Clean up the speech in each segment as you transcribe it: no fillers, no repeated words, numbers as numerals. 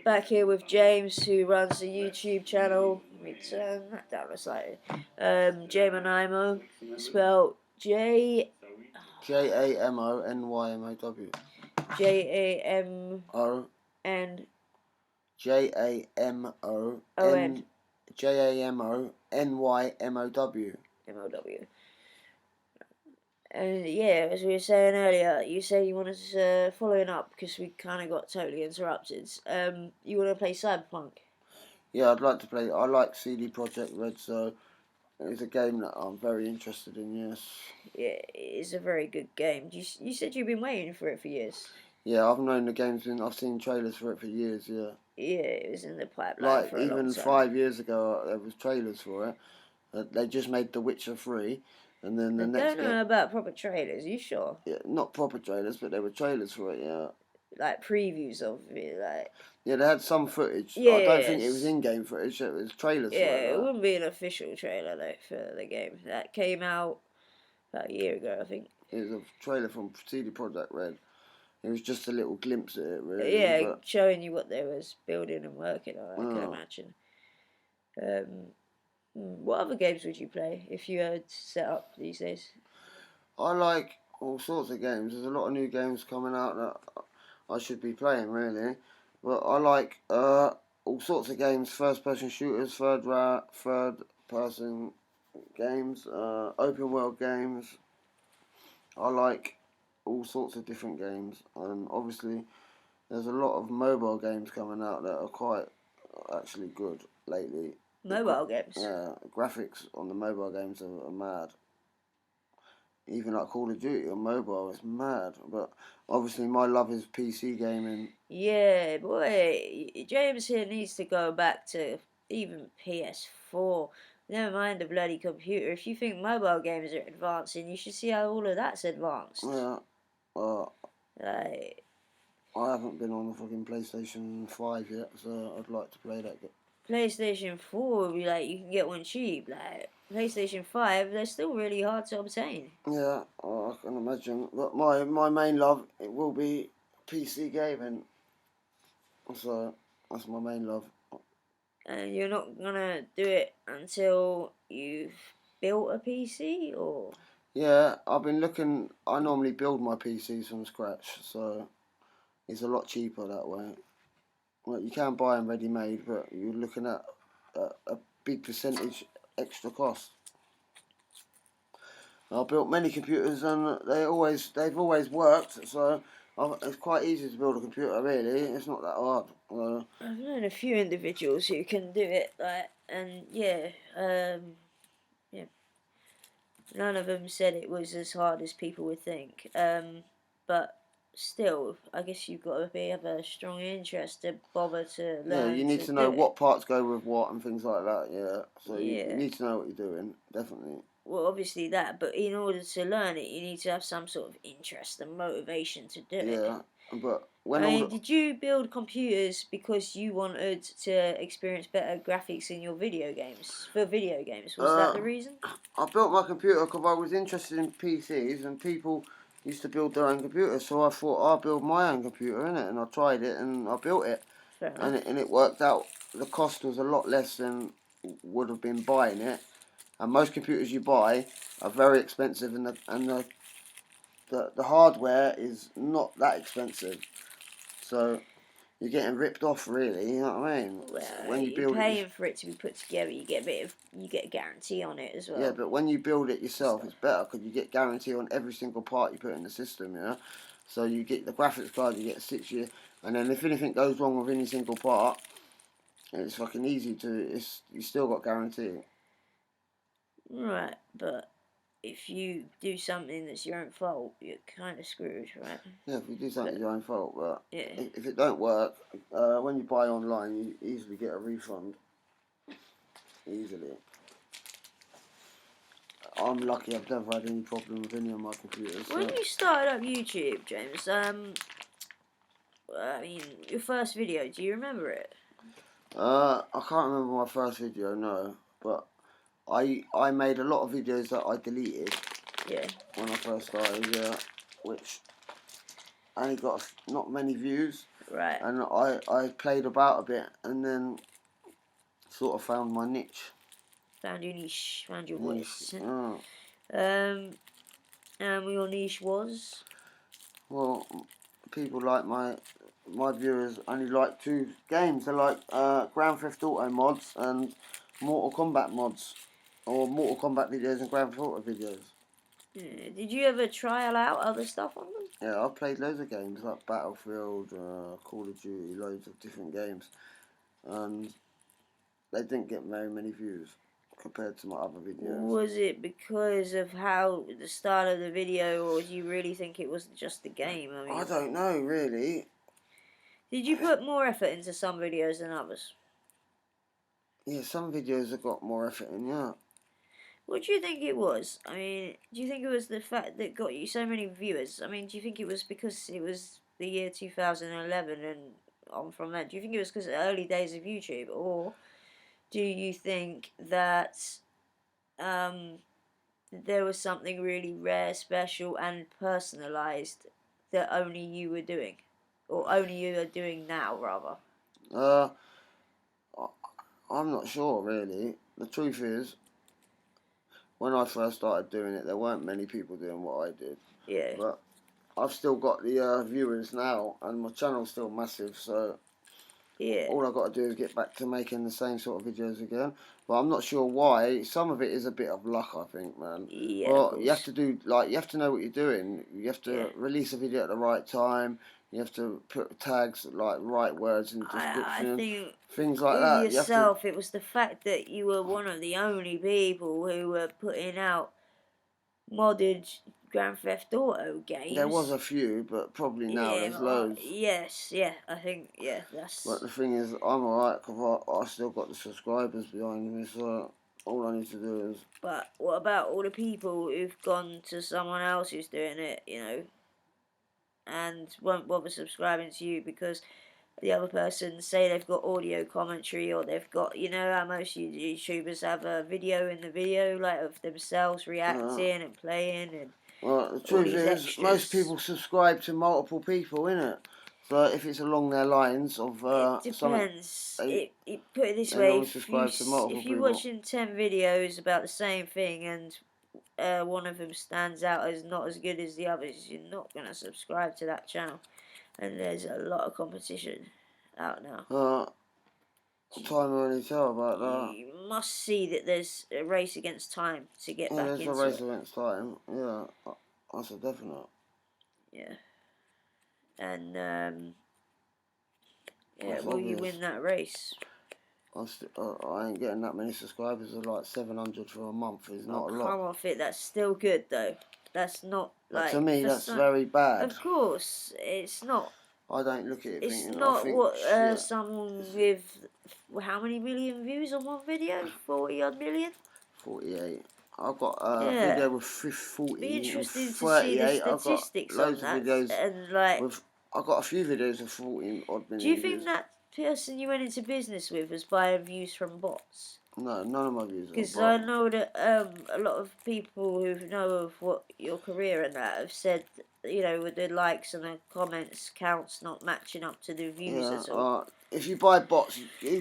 Back here with James, who runs the YouTube channel. Let me turn that down slightly. Jamonymow, spelled J. Jamonymow. Jamon. Jamonymow. Jamonymow. MOW. And yeah, as we were saying earlier, you said you wanted to following up because we kind of got totally interrupted. You want to play Cyberpunk? Yeah, I'd like to play. I like CD Projekt Red, so it's a game that I'm very interested in. Yes. Yeah, it's a very good game. You said you've been waiting for it for years. Yeah, I've known the game's been. I've seen trailers for it for years. Yeah. Yeah, it was in the pipeline for a long time. Even 5 years ago, there was trailers for it. They just made The Witcher 3, and then the next. I don't know about proper trailers. Are you sure? Yeah, not proper trailers, but there were trailers for it. Yeah. Like previews of it, like. Yeah, they had some footage. Yeah, I don't think it was in-game footage. It was trailers. Yeah, for it, it wouldn't be an official trailer though for the game. That came out about a year ago, I think. It was a trailer from CD Projekt Red. It was just a little glimpse of it, really. Yeah, showing you what they was building and working on, I can imagine. What other games would you play if you had set up these days? I like all sorts of games. There's a lot of new games coming out that I should be playing, really. But I like all sorts of games, first-person shooters, third-person games, open-world games. I like all sorts of different games, and obviously there's a lot of mobile games coming out that are quite actually good lately. Mobile games? Yeah, graphics on the mobile games are mad. Even like Call of Duty on mobile, it's mad. But obviously my love is PC gaming. Yeah, boy, James here needs to go back to even PS4. Never mind the bloody computer. If you think mobile games are advancing, you should see how all of that's advanced. Yeah. Like, I haven't been on the fucking PlayStation 5 yet, so I'd like to play that game. PlayStation 4 would be like, you can get one cheap. Like, PlayStation 5, they're still really hard to obtain. Yeah, I can imagine. But my main love, it will be PC gaming. So, that's my main love. And you're not gonna do it until you've built a PC, or? Yeah, I've been looking. I normally build my PCs from scratch, so it's a lot cheaper that way. Well, you can buy them ready-made, but you're looking at a big percentage extra cost. I built many computers, and they've always worked. So it's quite easy to build a computer. Really, it's not that hard. I've known a few individuals who can do it, like, and yeah. None of them said it was as hard as people would think. But still, I guess you've got to have a strong interest to bother to learn. Yeah, you need to know what parts go with what and things like that. Yeah, so you need to know what you're doing, definitely. Well, obviously that, but in order to learn it, you need to have some sort of interest and motivation to do it. Yeah, but did you build computers because you wanted to experience better graphics in your video games? For video games, was that the reason? I built my computer because I was interested in PCs, and people used to build their own computers, so I thought I'll build my own computer, innit? And I tried it, and I built it, and it worked out. The cost was a lot less than would have been buying it, and most computers you buy are very expensive, and the hardware is not that expensive, so you're getting ripped off, really. You know what I mean? Well, when you're paying for it to be put together, you get a guarantee on it as well. Yeah, but when you build it yourself, it's better because you get guarantee on every single part you put in the system. You know, so you get the graphics card, you get 6 years, and then if anything goes wrong with any single part, it's fucking easy to. You still got guarantee. Right, but if you do something that's your own fault, you're kind of screwed, right? Yeah, if you do something your own fault, but if it don't work, when you buy online, you easily get a refund. Easily. I'm lucky. I've never had any problem with any of my computers. So. When you started up YouTube, James, I mean, your first video, do you remember it? I can't remember my first video, no, but I made a lot of videos that I deleted. Yeah. When I first started, yeah, which only got not many views. Right. And I played about a bit, and then sort of found my niche. Found your niche. Found your Niche. voice. Oh. And your niche was? Well, people like my viewers only like two games. They like Grand Theft Auto mods and Mortal Kombat mods, or Mortal Kombat videos and Grand Theft Auto videos. Yeah. Did you ever trial out other stuff on them? Yeah, I've played loads of games like Battlefield, Call of Duty, loads of different games, and they didn't get very many views compared to my other videos. Was it because of how the start of the video, or do you really think it was just the game? I mean, I don't know really. did you put more effort into some videos than others? Yeah, some videos have got more effort in. Yeah. What do you think it was? I mean, do you think it was the fact that got you so many viewers? I mean, do you think it was because it was the year 2011 and on from that? Do you think it was because of the early days of YouTube, or do you think that there was something really rare, special, and personalized that only you were doing, or only you are doing now, rather? I'm not sure really. The truth is, when I first started doing it, there weren't many people doing what I did. Yeah. But I've still got the viewers now, and my channel's still massive, so Yeah. all I've got to do is get back to making the same sort of videos again. But I'm not sure why. Some of it is a bit of luck, I think, man. Yeah. Well, you have to do, like, you have to know what you're doing. You have to release a video at the right time. You have to put tags, like, right words in the description. I think things like with that. yourself, it was the fact that you were one of the only people who were putting out modded Grand Theft Auto games. There was a few, but probably now there's loads. Yes, I think, that's... But the thing is, I'm alright because I still got the subscribers behind me, so all I need to do is... But what about all the people who've gone to someone else who's doing it, and won't bother subscribing to you because the other person say they've got audio commentary, or they've got, how most YouTubers have a video in the video, like of themselves reacting and playing and well, the truth is, extras. most people subscribe to multiple people, innit? So if it's along their lines of it depends. Put it this way: if you're watching 10 videos about the same thing and one of them stands out as not as good as the others, you're not gonna subscribe to that channel. And there's a lot of competition out now. Time will only tell about that. You must see that there's a race against time to get back into it. There's a race against time. Yeah, that's a definite. Yeah. And will you win that race? I ain't getting that many subscribers. Like 700 for a month is not a lot. Come off it. That's still good though. That's not like. To me, that's very bad. Of course, it's not. I don't look at it. It's not what someone with how many million views on one video? 40 odd million. 48. I've got a video with 40. Be interesting to 38. see the statistics I've got loads on that. of videos And like, I've got a few videos of 40 odd million. Do you think that person you went into business with was buying views from bots? No, none of my views. Because I know that a lot of people who know of what your career and that have said, with the likes and the comments counts not matching up to the views at all. If you buy bots, they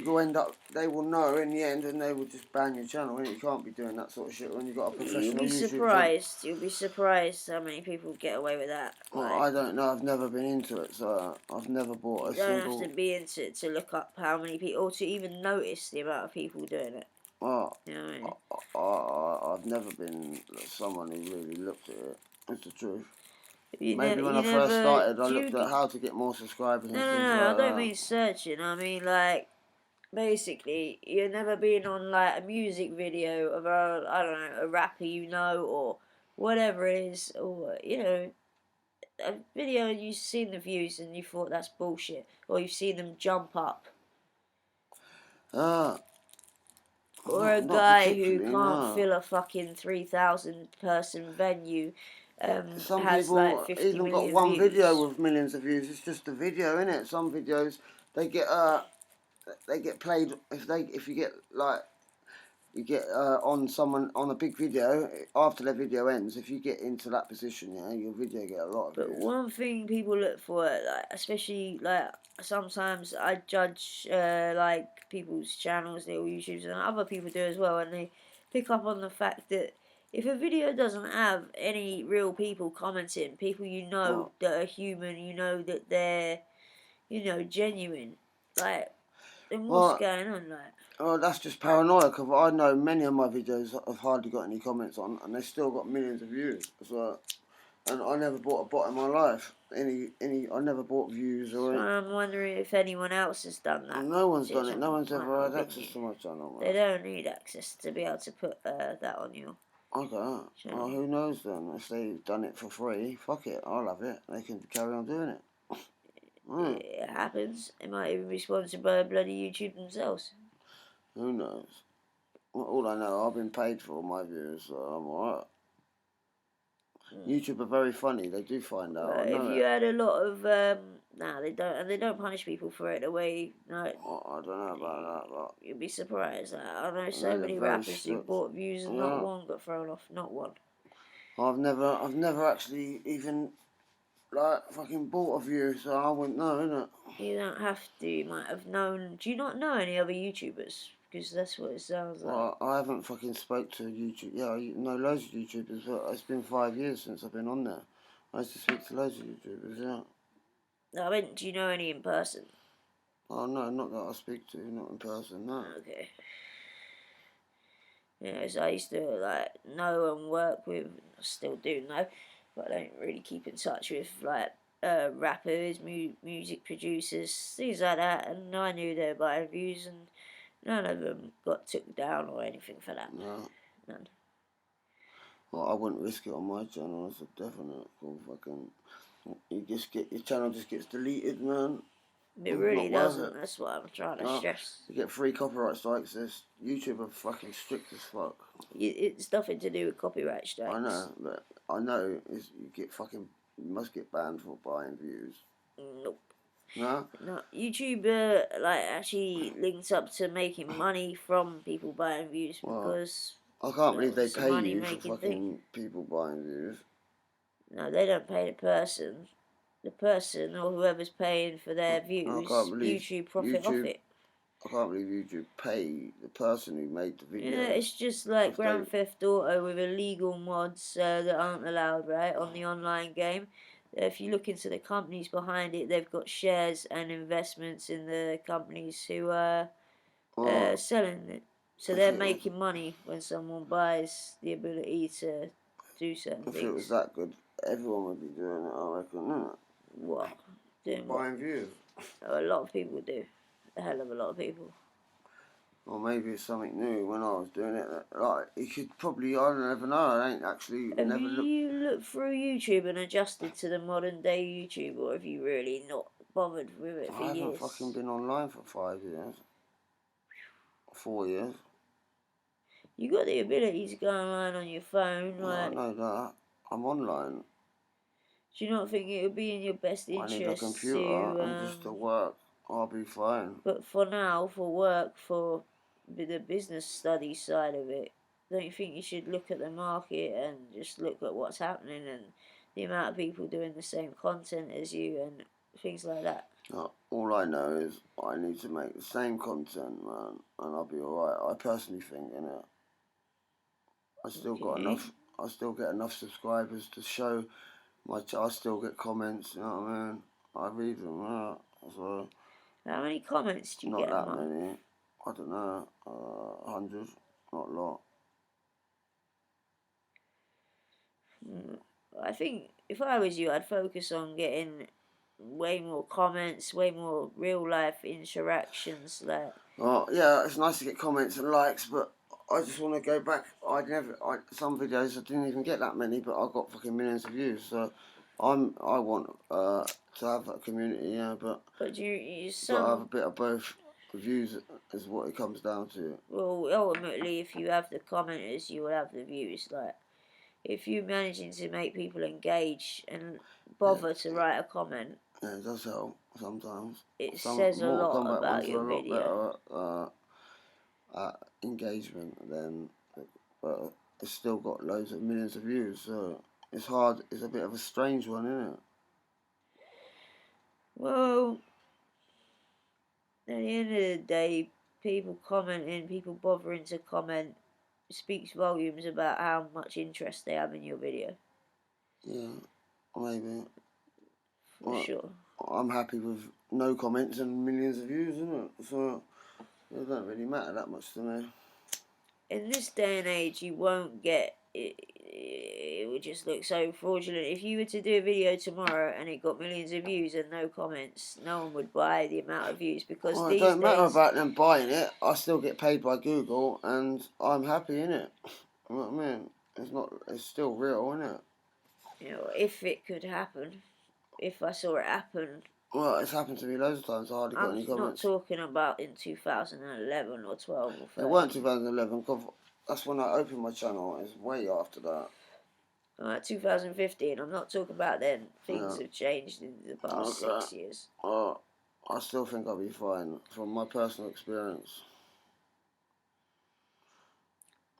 will know in the end, and they will just ban your channel. And you can't be doing that sort of shit when you've got a professional You'll be surprised how many people get away with that. Well, I don't know. I've never been into it, so I've never bought a single... You don't have to be into it to look up how many people, or to even notice the amount of people doing it. Well, I've never been someone who really looked at it. It's the truth. Maybe when I first started, I looked at how to get more subscribers. No, I don't mean searching. I mean, like, basically, you've never been on, like, a music video of a rapper or whatever it is, or, a video and you've seen the views and you thought that's bullshit, or you've seen them jump up. Or a guy who can't fill a fucking 3,000 person venue. Some has people like 50 even got one video with millions of views. It's just a video, innit? Some videos they get played if you get like you get on a big video, after the video ends, if you get into that position, your video get a lot of views. But one thing people look for, like, especially, like, sometimes I judge, like, people's channels, little YouTubers, and other people do as well, and they pick up on the fact that if a video doesn't have any real people commenting, people that are human, that they're, genuine, like, then what's going on, like? Oh, that's just paranoia, because I know many of my videos have hardly got any comments on, and they still got millions of views. So, and I never bought a bot in my life. I never bought views or. So I'm wondering if anyone else has done that. No one's done it. No one's ever had access to my channel. They don't need access to be able to put that on you. Okay. Well, who knows then? If they've done it for free, fuck it. I'll have it. They can carry on doing it. It happens. It might even be sponsored by bloody YouTube themselves. Who knows? Well, all I know, I've been paid for all my views, so I'm alright. YouTube are very funny. They do find out. If you had a lot of they don't, and they don't punish people for it the way. No, I don't know about that, but you'd be surprised. I know so many rappers who bought views and not one got thrown off. Not one. I've never actually even fucking bought a view, so I wouldn't know, innit? You don't have to. You might have known. Do you not know any other YouTubers? Because that's what it sounds like. Well, I haven't fucking spoke to YouTube. Yeah, I know loads of YouTubers, but it's been 5 years since I've been on there. I used to speak to loads of YouTubers, yeah. No, I mean, do you know any in person? Oh, no, not that I speak to, not in person, no. Okay. Yeah, so I used to, know and work with, I still do know, but I don't really keep in touch with, rappers, music producers, things like that, and I knew they were buying views, and none of them got took down or anything for that. No. None. Well, I wouldn't risk it on my channel, it's a definite. Fucking, your channel just gets deleted, man. It really doesn't, that's what I'm trying to stress. You get free copyright strikes, YouTube are fucking strict as fuck. It's nothing to do with copyright strikes. I know, but I know you must get banned for buying views. Nope. No? No, YouTube actually links up to making money from people buying views because I can't believe they pay you for fucking people buying views. No, they don't pay the person. The person or whoever's paying for their views, YouTube profit off it. I can't believe YouTube pay the person who made the video. Yeah, it's just like Grand Theft Auto with illegal mods that aren't allowed, right, on the online game. If you look into the companies behind it, they've got shares and investments in the companies who are selling it. So they're making money when someone buys the ability to do certain things. If it was that good, everyone would be doing it, I reckon, wouldn't it? What? Buying views. A lot of people do. A hell of a lot of people. Or maybe it's something new. When I was doing it, you could probably, I don't ever know. I ain't actually Have you looked through YouTube and adjusted to the modern day YouTube, or have you really not bothered with it for years? I haven't fucking been online for 5 years. 4 years. You got the ability to go online on your phone. I know that. I'm online. Do you not think it would be in your best interest? I need a computer and just to work. I'll be fine. But for now, for work, for the business study side of it, don't you think you should look at the market and just look at what's happening and the amount of people doing the same content as you and things like that? All I know is I need to make the same content, man, and I'll be alright. I personally think, innit? I still got enough. I still get enough subscribers to show I still get comments. You know what I mean? I read them out. So how many comments do you get? Not that many. I don't know. 100. Not a lot. I think if I was you, I'd focus on getting way more comments, way more real life interactions. Yeah, it's nice to get comments and likes, but I just want to go back. Some videos I didn't even get that many, but I got fucking millions of views. So I want to have a community, yeah, but you got to have a bit of both. Views is what it comes down to. Well, ultimately, if you have the commenters, you will have the views. If you're managing to make people engage and bother to write a comment, yeah, it does help sometimes. It says a lot about your video. engagement, then it's still got loads of millions of views. So it's hard. It's a bit of a strange one, isn't it? Well, at the end of the day, people commenting, people bothering to comment, speaks volumes about how much interest they have in your video. Yeah, maybe. For sure. I'm happy with no comments and millions of views, isn't it? So it don't really matter that much to me. In this day and age, you won't get it. It would just look so fraudulent. If you were to do a video tomorrow and it got millions of views and no comments, no one would buy the amount of views because Well, it these don't matter days, about them buying it. I still get paid by Google, and I'm happy in it. You know what I mean? It's not. It's still real, isn't it? you know, if it could happen, if I saw it happen. Well, it's happened to me loads of times. I hardly got any comments. I'm not talking about in 2011 or 12 or 13. It weren't 2011, because that's when I opened my channel. It's way after that. 2015. I'm not talking about then. Things have changed in the past 6 years. I still think I'll be fine from my personal experience.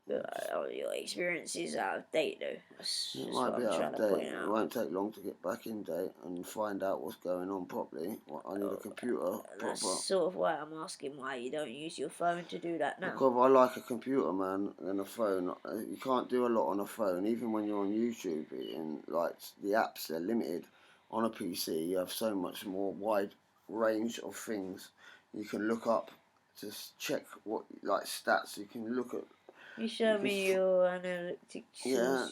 Your experience is out of date, though. It might be out of date. It won't take long to get back in date and find out what's going on properly. I need a computer. That's sort of why I'm asking why you don't use your phone to do that now. Because I like a computer, man, than a phone. You can't do a lot on a phone, even when you're on YouTube. And like the apps, they're limited. On a PC, you have so much more wide range of things you can look up to check what like stats. You can look at. You show me your analytics. Yeah,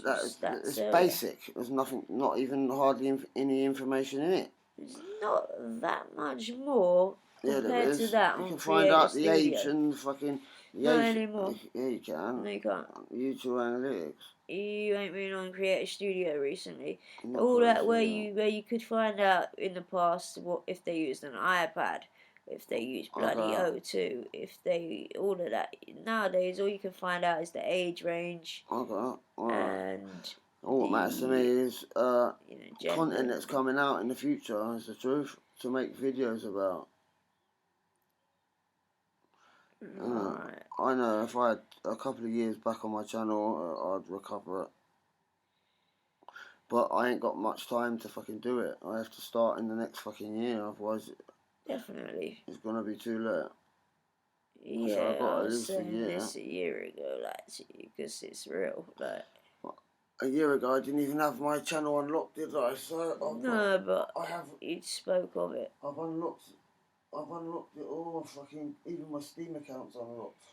it's basic. There's nothing, not even hardly any information in it. There's not that much more compared to that. You can find out the age and fucking. Not anymore. Yeah, you can. No, you can't. YouTube analytics. You ain't been on Creator Studio recently. All that where you could find out in the past what if they used an iPad, if they use bloody O2, if they all of that. Nowadays, all you can find out is the age range. And all that matters to me is content that's coming out in the future. Is the truth to make videos about. Right. I know if I had a couple of years back on my channel, I'd recover it. But I ain't got much time to fucking do it. I have to start in the next fucking year, otherwise definitely it's gonna be too late. Yeah, so I was saying this a year ago, like, to you, because it's real, like. A year ago, I didn't even have my channel unlocked, did I? So but you spoke of it. I've unlocked it all. Fucking even my Steam account's unlocked.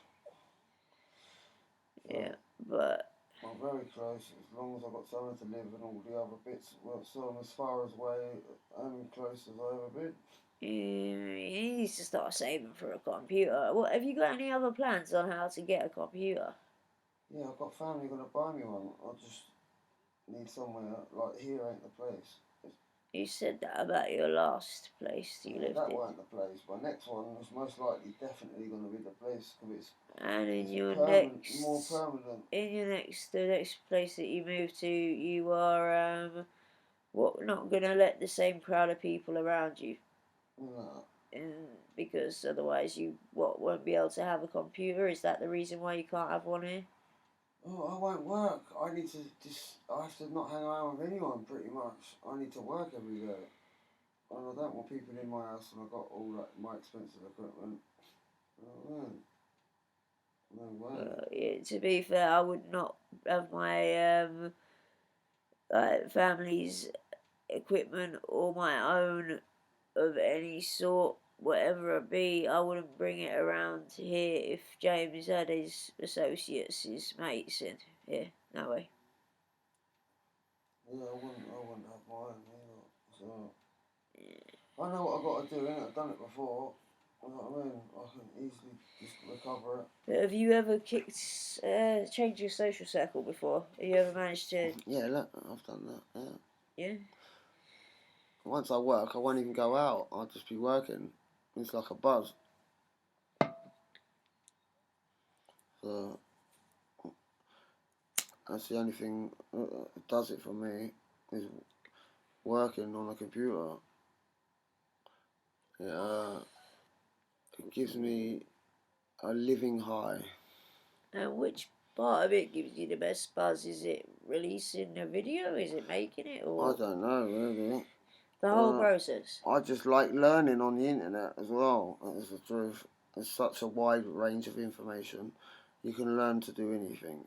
Yeah, but I'm very close. As long as I've got somewhere to live and all the other bits. Well, so I'm as far away and close as I've ever been. You need to start saving for a computer. What have you got any other plans on how to get a computer? Yeah, I've got family gonna buy me one. I just need somewhere like here ain't the place. You said that about your last place you lived in. That weren't the place. My next one is most likely definitely going to be the place because it's more permanent. In the next place that you move to, you are not going to let the same crowd of people around you. No. Because otherwise you won't be able to have a computer. Is that the reason why you can't have one here? Oh, I won't work. I have to not hang around with anyone pretty much. I need to work every day. And I don't want people in my house and I've got all my expensive equipment. No way. To be fair, I would not have my family's equipment or my own of any sort, whatever it be. I wouldn't bring it around here if James had his associates, his mates, and yeah, no way. Yeah, I wouldn't have mine either. So I know what I've got to do, innit? I've done it before. You know what I mean? I can easily just recover it. But have you ever changed your social circle before? Have you ever managed to? Yeah, look, I've done that. Yeah. Yeah. Once I work, I won't even go out. I'll just be working. It's like a buzz. So that's the only thing that does it for me is working on a computer. Yeah, it gives me a living high. And which part of it gives you the best buzz? Is it releasing a video? Is it making it? I Or don't know really. the whole process? I just like learning on the internet as well. That's the truth. There's such a wide range of information. You can learn to do anything.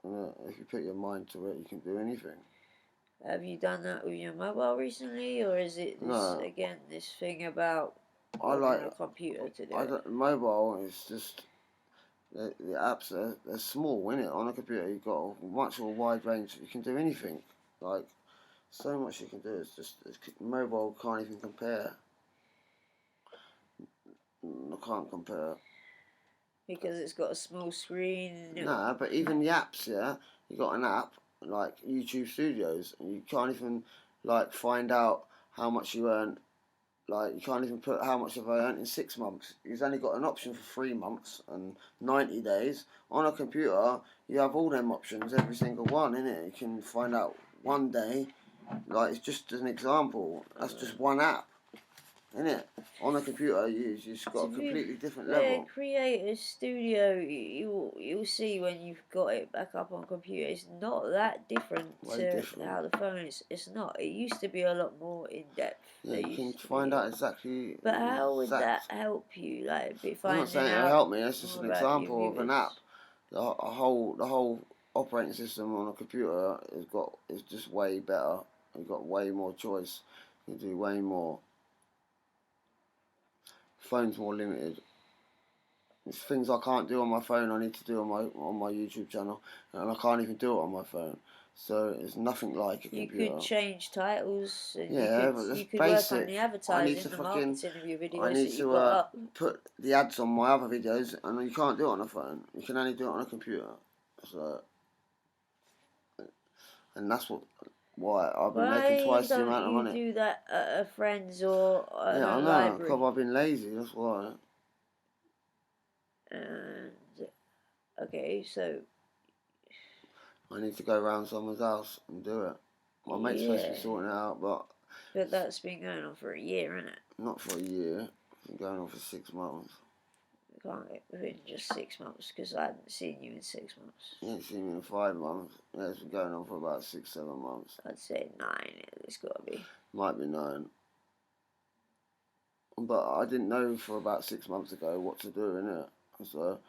If you put your mind to it, you can do anything. Have you done that with your mobile recently, or is it this No, again this thing about I getting like. a computer to do it? Mobile is just the apps. They're small, innit? On a computer, you've got a much more wide range. You can do anything. Like so much you can do. Mobile can't even compare. I can't compare. Because it's got a small screen. Nah, but even the apps, yeah, you got an app like YouTube Studios, and you can't even like find out how much you earn. Like you can't even put how much have I earned in 6 months. You've only got an option for 3 months and 90 days. On a computer, you have all them options, every single one, innit? You can find out one day. Like it's just an example. That's just one app, innit? On a computer, you've just got a completely different level. Create a studio. You'll see when you've got it back up on computer. It's not that different to how the phone is. It's not. It used to be a lot more in depth. Yeah, you can find out exactly. But how would that help you? Like, I'm not saying it'll help me. That's just an example of an app. The whole operating system on a computer is just way better. You've got way more choice. You can do way more. Phone's more limited. There's things I can't do on my phone. I need to do on my YouTube channel, and I can't even do it on my phone. So it's nothing like a computer. You could change titles. And yeah, but that's you could basic. work on the advertising, the marketing of your videos. I need to put the ads on my other videos, and you can't do it on a phone. You can only do it on a computer. So, and that's why I've been making twice the amount of money. Why don't you do that at a friend's or a library? Yeah, I know. Because I've been lazy. That's why. And okay, so I need to go around someone's house and do it. My mate's supposed to be sorting it out, but that's been going on for a year, isn't it? Not for a year. It's been going on for 6 months. We can't get within just 6 months because I hadn't seen you in 6 months. You ain't seen me in 5 months. Yeah, it's been going on for about 6, 7 months. I'd say 9. It's got to be. Might be 9. But I didn't know for about 6 months ago what to do, innit? So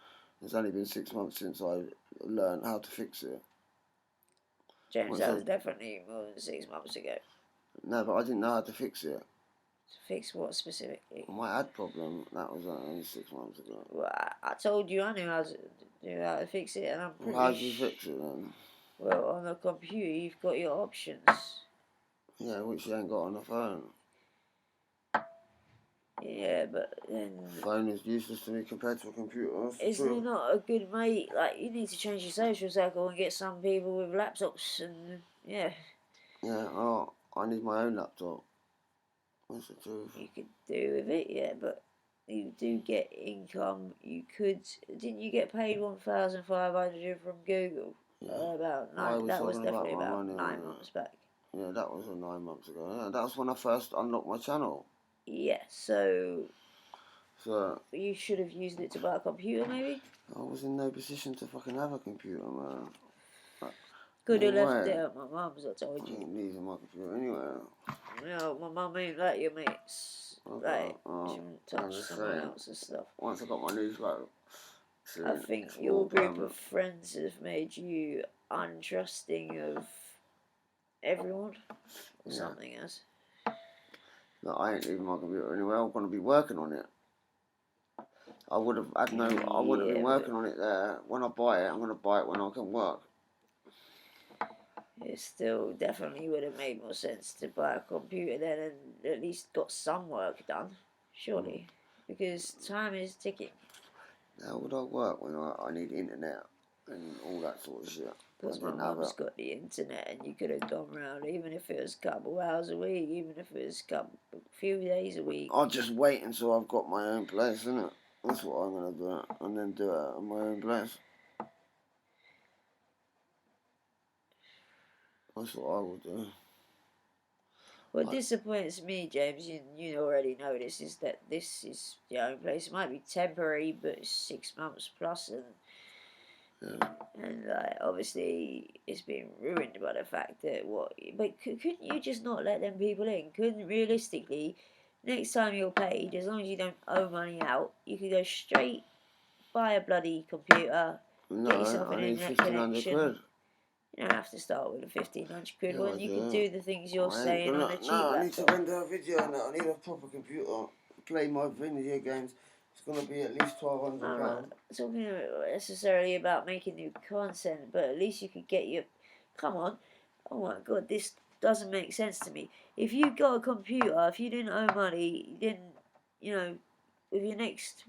it's only been 6 months since I learned how to fix it. James, that was definitely more than 6 months ago. No, but I didn't know how to fix it. To fix what specifically? My ad problem, that was only 6 months ago. Well, I told you I knew how to fix it, and I'm pretty how did you fix it then? Well, on the computer, you've got your options. Yeah, which you ain't got on the phone. Yeah, but then... Phone is useless to me compared to a computer. Isn't it not a good mate? Like, you need to change your social circle and get some people with laptops and, yeah. Yeah, oh, I need my own laptop. That's the truth. You could do with it, yeah, but you do get income. You could... Didn't you get paid $1,500 from Google? Yeah. About 9... That was definitely about 9 months back. Yeah, that was 9 months ago. Yeah, that was when I first unlocked my channel. Yeah, so you should have used it to buy a computer, maybe? I was in no position to fucking have a computer, man. Could have left it at my mum's, I told you. I ain't using my computer anywhere. No, my mum ain't like your mates. Like, she wouldn't touch someone else's stuff. Once I got my new phone. I think your group of friends have made you untrusting of everyone. Or something else. No, I ain't leaving my computer anywhere. I'm going to be working on it. I would have been working on it there. When I buy it, I'm going to buy it when I can work. It still definitely would have made more sense to buy a computer then and at least got some work done, surely. Because time is ticking. How would I work when I need internet and all that sort of shit? Because my mum's got the internet and you could have gone round, even if it was a couple hours a week, even if it was a few days a week. I'll just wait until I've got my own place, innit? That's what I'm going to do, and then do it on my own place. That's what I will do. What disappoints me, James, you already know this, is that this is your own place. It might be temporary, but it's 6 months plus, and Yeah. And obviously it's been ruined by the fact that but couldn't you just not let them people in? Couldn't realistically, next time you're paid, as long as you don't owe money out, you could go straight buy a bloody computer, get yourself No, an I need internet 1,500 connection. quid. You don't have to start with a 1,500 quid Yeah, I one. You could do. do the things you're I ain't saying on gonna. a cheap No, I need to laptop. render a video on that. I need a proper computer. Play my video games. It's gonna be at least £1,200. I'm not talking necessarily about making new content, but at least you could get your. Come on. Oh my god, this doesn't make sense to me. If you got a computer, if you didn't owe money, you didn't, with your next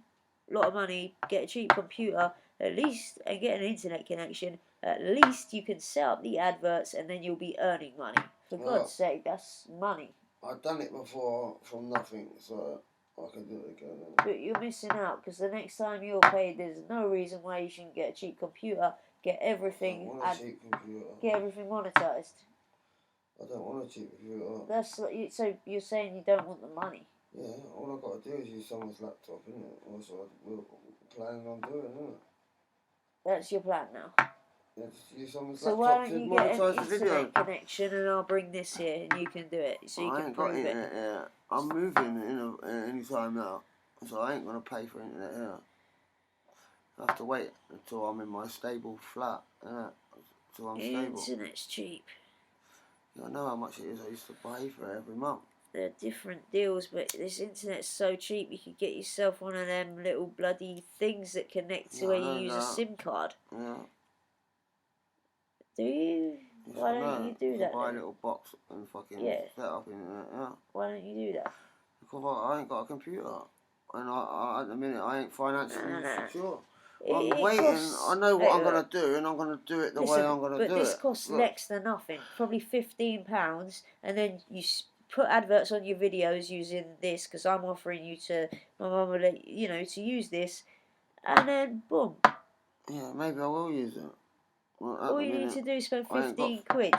lot of money, get a cheap computer, at least, and get an internet connection, at least you can set up the adverts and then you'll be earning money. For God's sake, that's money. I've done it before from nothing, so I can do it again. But you're missing out because the next time you're paid, there's no reason why you shouldn't get a cheap computer, get everything, I want a cheap computer. Get everything monetized. I don't want a cheap computer. So you're saying you don't want the money? Yeah, all I've got to do is use someone's laptop, isn't it? That's what we're planning on doing, isn't it? That's your plan now. Yeah, just use someone's so laptop why to don't you get monetize an the video. internet connection and I'll bring this here and you can do it so you can prove it. Yeah. I'm moving any time now, so I ain't gonna pay for internet here. I have to wait until I'm in my stable flat. Until I'm stable. Internet's cheap. Yeah, I know how much it is. I used to pay for it every month. There are different deals, but this internet's so cheap you could get yourself one of them little bloody things that connect to where you use a SIM card. Yeah. Do you? Yes, Why don't you do that? Buy then? a little box and fucking set up internet. Yeah. Why don't you do that? Because I ain't got a computer, and at the minute I ain't financially secure. I'm It waiting. costs, I know what I'm gonna do, and I'm gonna do it the way I'm gonna do it. But this costs next to nothing. Probably £15, and then you put adverts on your videos using this because I'm offering you to my mum will let to use this, and then boom. Yeah, maybe I will use it. Well, all you need to do is spend 15 quid.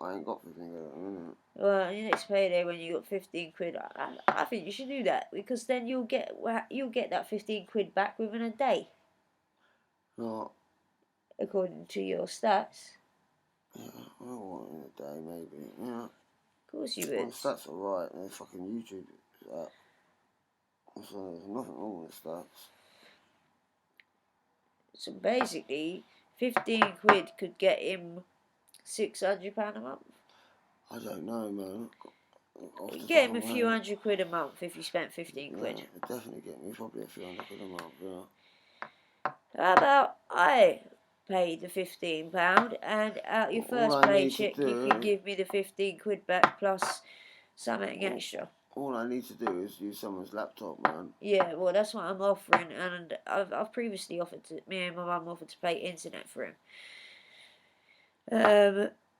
I ain't got 15 quid at the minute. Well, your next payday when you got 15 quid, I think you should do that because then you'll get that 15 quid back within a day. What? According to your stats. Yeah, I want in a day maybe. Yeah. Of course you would. My stats are right. They're fucking YouTube. So there's nothing wrong with stats. So basically, 15 quid could get him £600 a month. I don't know, man. Get him a few hundred quid a month if you spent 15 quid. Yeah, definitely get me probably a few hundred quid a month, yeah. How about I pay the £15 and out your first paycheck you can give me the 15 quid back plus something extra. All I need to do is use someone's laptop, man. Yeah, well, that's what I'm offering, and I've previously offered me and my mum offered to pay internet for him.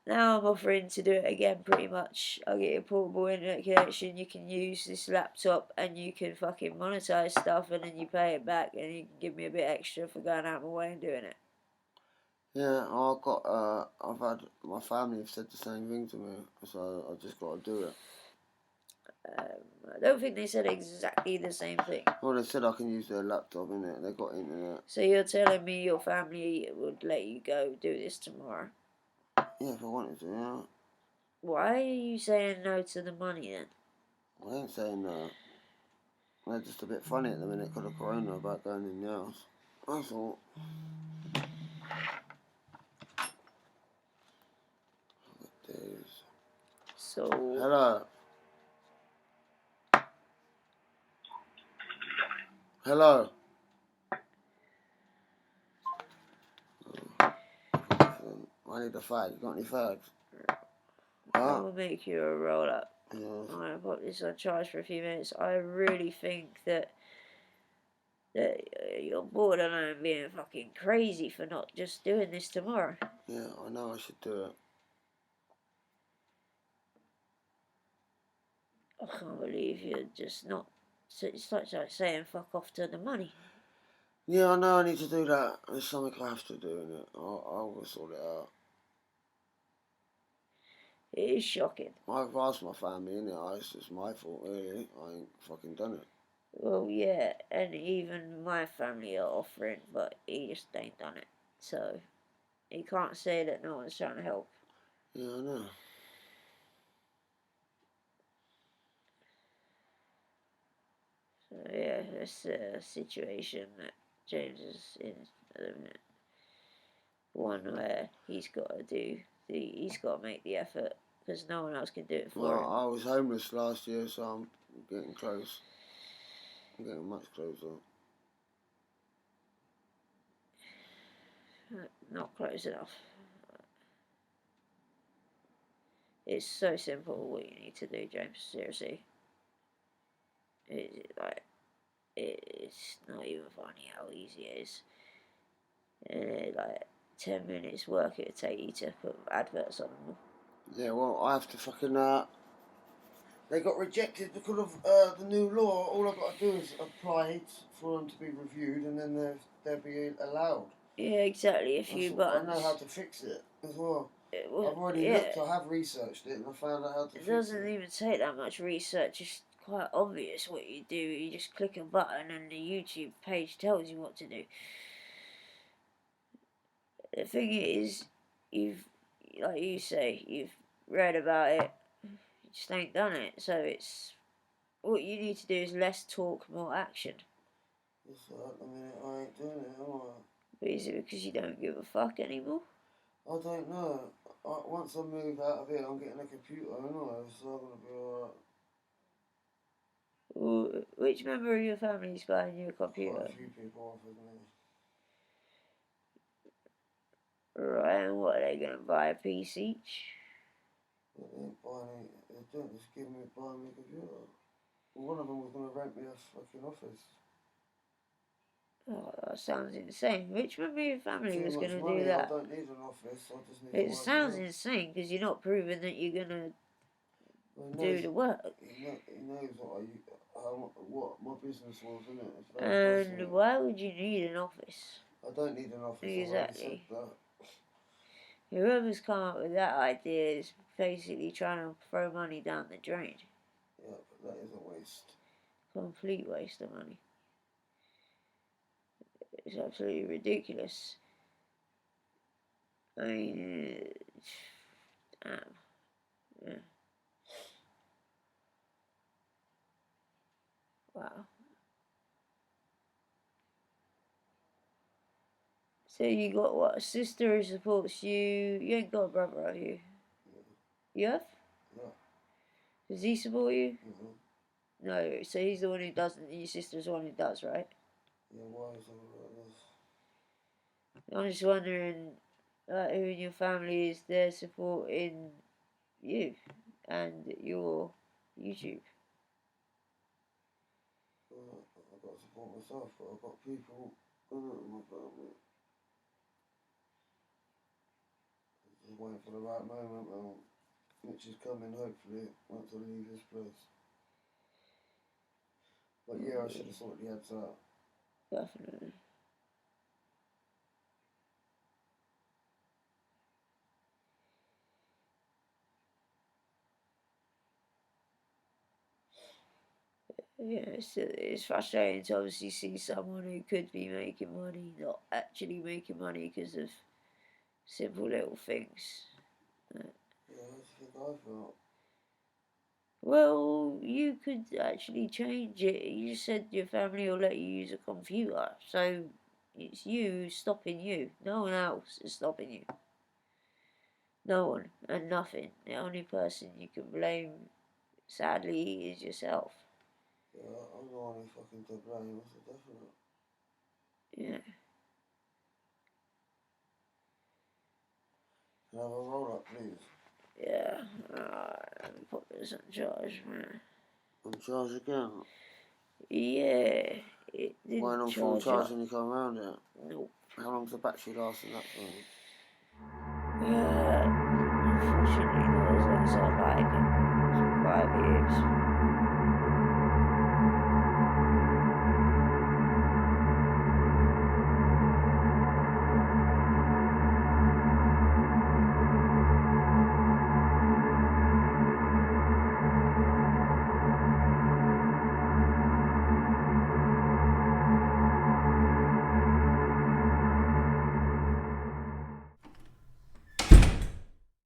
Now I'm offering to do it again, pretty much. I'll get you a portable internet connection, you can use this laptop, and you can fucking monetize stuff, and then you pay it back, and you can give me a bit extra for going out of my way and doing it. Yeah, I've had, my family have said the same thing to me, so I just got to do it. I don't think they said exactly the same thing. Well, they said I can use their laptop, innit? They got internet. So you're telling me your family would let you go do this tomorrow? Yeah, if I wanted to, yeah. Why are you saying no to the money then? I ain't saying no. They're just a bit funny at the minute because of Corona about going in the house. That's all. So... Hello. Hello. I need a fag. You got any fags? I will make you a roll up. Yeah. I'm going to put this on charge for a few minutes. I really think that you're borderline being fucking crazy for not just doing this tomorrow. Yeah, I know I should do it. I can't believe you're just not... It's like saying fuck off to the money. Yeah, I know I need to do that. There's something I have to do in it. I'll sort it out. It is shocking. I've asked my family, innit? It's just my fault, really. I ain't fucking done it. Well, yeah, and even my family are offering, but he just ain't done it. So you can't say that no one's trying to help. Yeah, I know. So yeah, that's the situation that James is in at the minute. One where he's got to make the effort because no one else can do it for him. I was homeless last year, so I'm getting close. I'm getting much closer. Not close enough. It's so simple what you need to do, James. Seriously. It's not even funny how easy it is. And 10 minutes work it would take you to put adverts on them. Yeah, well, I have to fucking. They got rejected because of the new law. All I've got to do is apply for them to be reviewed, and then they'll be allowed. Yeah, exactly. A few buttons. I know how to fix it as well. I've already looked. I have researched it, and I found out how to fix it. It doesn't even take that much research. It's quite obvious what you do. You just click a button, and the YouTube page tells you what to do. The thing is, like you say, you've read about it. You just ain't done it. So it's what you need to do is less talk, more action. At the minute, I ain't doing it, am I? But is it because you don't give a fuck anymore? I don't know. Once I move out of here, I'm getting a computer anyway, so I'm gonna be alright. Well, which member of your family is buying you a computer? Quite a few people offered me. Right, and what are they going to buy, a piece each? They didn't buy any. They didn't just buy me a computer. One of them was going to rent me a fucking office. Oh, that sounds insane. Which member of your family was going to money, do that? I don't need an office. I just need. It sounds insane because you're not proving that you're going to do the work. He knows what my business was, isn't it? And why would you need an office? I don't need an office. Exactly. Whoever's come up with that idea is basically trying to throw money down the drain. Yeah, but that is a waste. Complete waste of money. It's absolutely ridiculous. I mean, damn. Yeah. Wow. So you got what? A sister who supports you. You ain't got a brother, have you? Yeah. You have? Yeah. Does he support you? Mm-hmm. No, so he's the one who doesn't, and your sister's the one who does, right? Yeah, why is all like this? I'm just wondering who in your family is there supporting you and your YouTube? I've got to support myself, but I've got people in my family. Just waiting for the right moment, which is coming hopefully once I leave this place. But yeah, I should have sorted the ads out. Definitely. Yeah, it's frustrating to obviously see someone who could be making money not actually making money because of simple little things. Yeah, how do you think I felt? Well, you could actually change it. You said your family will let you use a computer, so it's you stopping you. No one else is stopping you. No one and nothing. The only person you can blame, sadly, is yourself. Yeah, I'm the one who fucking to blame, that's a definite. Yeah. Can I have a roll up, please? Yeah. Let me put this on charge, man. On charge again? Yeah. It didn't Why not full charge when you come around it? Nope. How long's the battery last in that thing? Yeah. Unfortunately, not as long as I like it. 5 years.